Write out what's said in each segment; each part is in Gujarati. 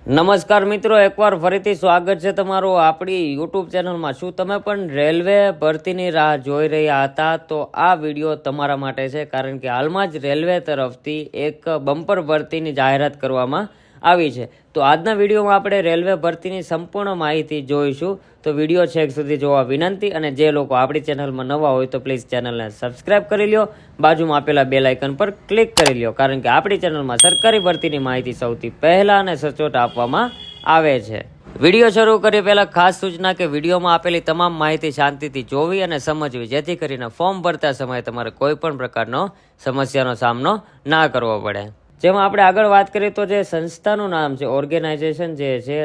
નમસ્કાર મિત્રો, એકવાર ફરીથી સ્વાગત છે તમારું આપણી યુટ્યુબ ચેનલમાં। શું તમે પણ રેલવે ભરતીની રાહ જોઈ રહ્યા હતા? તો આ વિડીયો તમારા માટે છે, કારણ કે હાલમાં જ રેલવે તરફથી એક બમ્પર ભરતીની જાહેરાત કરવામાં આવી છે। તો આજના વિડીયોમાં આપણે રેલવે ભરતીની સંપૂર્ણ માહિતી જોઈશું। તો વિડીયો છેક સુધી જોવા વિનંતી, અને જે લોકો આપણી ચેનલમાં નવા હોય તો પ્લીઝ ચેનલને સબસ્ક્રાઇબ કરી લ્યો, બાજુમાં આપેલા બેલ આઇકન પર ક્લિક કરી લ્યો, કારણ કે આપણી ચેનલમાં સરકારી ભરતીની માહિતી સૌથી પહેલા અને સચોટ આપવામાં આવે છે। વિડીયો શરૂ કરીએ પહેલા ખાસ સૂચના કે વિડીયોમાં આપેલી તમામ માહિતી શાંતિથી જોવી અને સમજવી, જેથી કરીને ફોર્મ ભરતા સમયે તમારે કોઈ પણ પ્રકારનો સમસ્યાનો સામનો ના કરવો પડે। જેમાં આપણે આગળ વાત કરીએ તો જે સંસ્થાનું નામ છે, ઓર્ગેનાઇઝેશન જે છે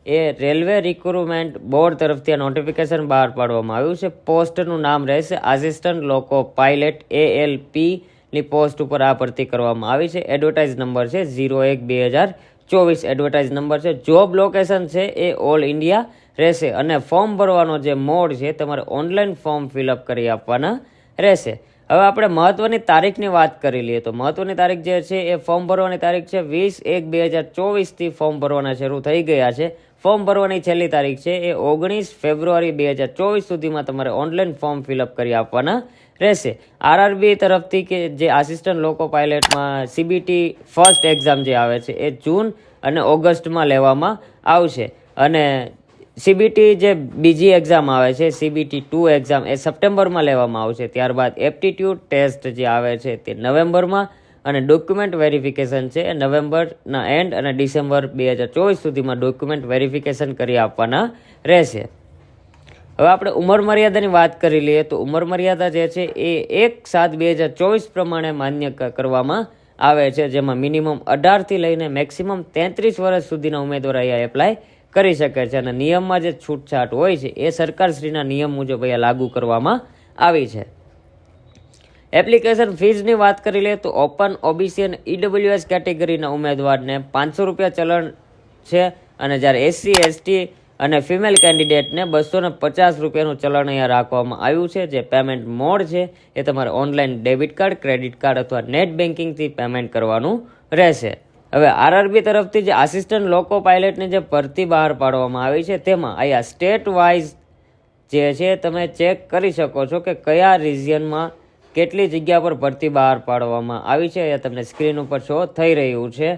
એ રેલવે રિક્રુટમેન્ટ બોર્ડ તરફથી આ નોટિફિકેશન બહાર પાડવામાં આવ્યું છે। પોસ્ટનું નામ રહેશે આસિસ્ટન્ટ લોકો પાયલટ ALP ની પોસ્ટ ઉપર આ ભરતી કરવામાં આવી છે। એડવર્ટાઇઝ નંબર છે 01/2024 એડવર્ટાઇઝ નંબર છે। જોબ લોકેશન છે એ ઓલ ઇન્ડિયા રહેશે, અને ફોર્મ ભરવાનો જે મોડ છે તમારે ઓનલાઈન ફોર્મ ફિલઅપ કરી આપવાના રહેશે। હવે આપણે મહત્વની તારીખની વાત કરી લઈએ તો મહત્વની તારીખ જે છે એ ફોર્મ ભરવાની તારીખ છે 20/1/2024 ફોર્મ ભરવાના શરૂ થઈ ગયા છે। ફોર્મ ભરવાની છેલ્લી તારીખ છે એ 19 ફેબ્રુઆરી 2024 સુધીમાં તમારે ઓનલાઈન ફોર્મ ફિલઅપ કરી આપવાના રહેશે। RRB તરફથી કે જે આસિસ્ટન્ટ લોકો પાયલટમાં CBT ફર્સ્ટ એક્ઝામ જે આવે છે એ જૂન અને ઓગસ્ટમાં લેવામાં આવશે, અને CBT જે બીજી એક્ઝામ આવે છે CBT 2 એક્ઝામ એ સપ્ટેમ્બરમાં લેવામાં આવશે। ત્યારબાદ એપ્ટિટ્યૂડ ટેસ્ટ જે આવે છે તે નવેમ્બરમાં, અને ડોક્યુમેન્ટ વેરિફિકેશન છે એ નવેમ્બરના એન્ડ અને ડિસેમ્બર 2024 સુધીમાં ડોક્યુમેન્ટ વેરિફિકેશન કરી આપવાના રહેશે। હવે આપણે ઉંમર મર્યાદાની વાત કરી લઈએ તો ઉંમર મર્યાદા જે છે એ 1/7/2024 પ્રમાણે માન્ય કરવામાં આવે છે, જેમાં મિનિમમ 18થી લઈને મેક્સિમમ 33 વર્ષ સુધીના ઉમેદવાર અહીંયા એપ્લાય કરી શકે છે, અને નિયમમાં જે છૂટછાટ હોય છે એ સરકારશ્રીના નિયમ મુજબ અહીંયા લાગુ કરવામાં આવી છે। એપ્લિકેશન ફીઝની વાત કરી લઈએ તો ઓપન OBC અને EWS કેટેગરીના ઉમેદવારને 500 રૂપિયા ચલણ છે, અને જ્યારે SC ST અને ફિમેલ કેન્ડિડેટને 250 રૂપિયાનું ચલણ અહીંયા રાખવામાં આવ્યું છે। જે પેમેન્ટ મોડ છે એ તમારે online debit card, credit card અથવા નેટ બેન્કિંગથી પેમેન્ટ કરવાનું રહેશે। હવે RRB તરફથી જે આસિસ્ટન્ટ લોકો પાયલટની જે ભરતી બહાર પાડવામાં આવી છે તેમાં અહીંયા સ્ટેટ વાઇઝ જે છે તમે ચેક કરી શકો છો કે કયા રિજિયનમાં કેટલી જગ્યા પર ભરતી બહાર પાડવામાં આવી છે। અહીંયા તમને સ્ક્રીન ઉપર શો થઈ રહ્યું છે,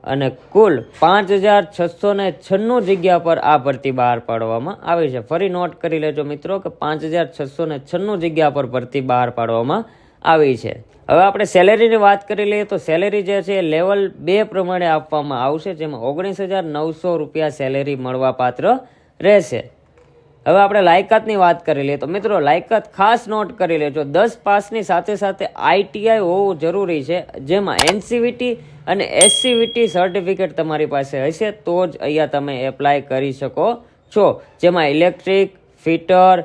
અને કુલ 5696 જગ્યા પર આ ભરતી બહાર પાડવામાં આવી છે। ફરી નોટ કરી લેજો મિત્રો કે 5696 જગ્યા પર ભરતી બહાર પાડવામાં આવી છે। હવે આપણે સેલેરીની વાત કરી લઈએ તો સેલેરી જે છે એ લેવલ 2 પ્રમાણે આપવામાં આવશે, જેમાં 19,900 રૂપિયા સેલેરી મળવા પાત્ર રહેશે। હવે આપણે લાયકાતની વાત કરી લઈએ તો મિત્રો લાયકાત ખાસ નોટ કરી લેજો, 10 પાસની સાથે સાથે ITI હોવું જરૂરી છે, જેમાં NCVT અને SCVT સર્ટિફિકેટ તમારી પાસે હશે તો જ અહીંયા તમે એપ્લાય કરી શકો છો। જેમાં electric, fitter,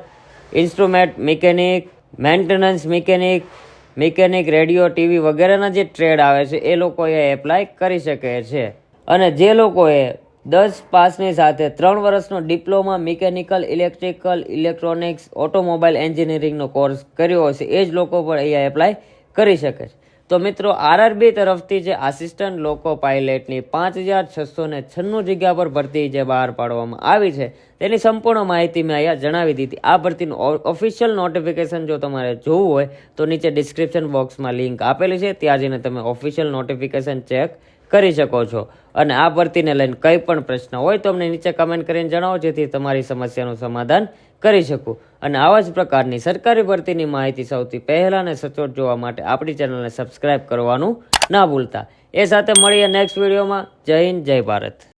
instrument mechanic, maintenance mechanic, radio, TV વગેરેના જે ટ્રેડ આવે છે એ લોકો અહીંયા એપ્લાય કરી શકે છે। અને જે લોકોએ 10 પાસની સાથે 3 વર્ષનો diploma mechanical, electrical, electronics, automobile એન્જિનિયરિંગનો કોર્સ કર્યો હશે એ જ લોકો પણ અહીંયા એપ્લાય કરી શકે છે। તો મિત્રો RRB તરફથી જે આસિસ્ટન્ટ લોકો પાયલટની 5696 જગ્યા પર ભરતી જે બહાર પાડવામાં આવી છે તેની સંપૂર્ણ માહિતી મેં અહીંયા જણાવી દીધી। આ ભરતીનું ઓફિશિયલ નોટિફિકેશન જો તમારે જોવું હોય તો નીચે ડિસ્ક્રિપ્શન બોક્સમાં લિંક આપેલી છે, ત્યાં જઈને તમે ઓફિશિયલ નોટિફિકેશન ચેક કરી શકો છો। અને આ ભરતીને લઈને કંઈ પણ પ્રશ્ન હોય તો અમને નીચે કમેન્ટ કરીને જણાવો, જેથી તમારી સમસ્યાનું સમાધાન કરી શકું। અને આવા જ પ્રકારની સરકારી ભરતીની માહિતી સૌથી પહેલા અને સચોટ જોવા માટે આપણી ચેનલને સબસ્ક્રાઇબ કરવાનું ના ભૂલતા। એ સાથે મળીએ નેક્સ્ટ વિડીયોમાં। જય હિન્દ, જય ભારત।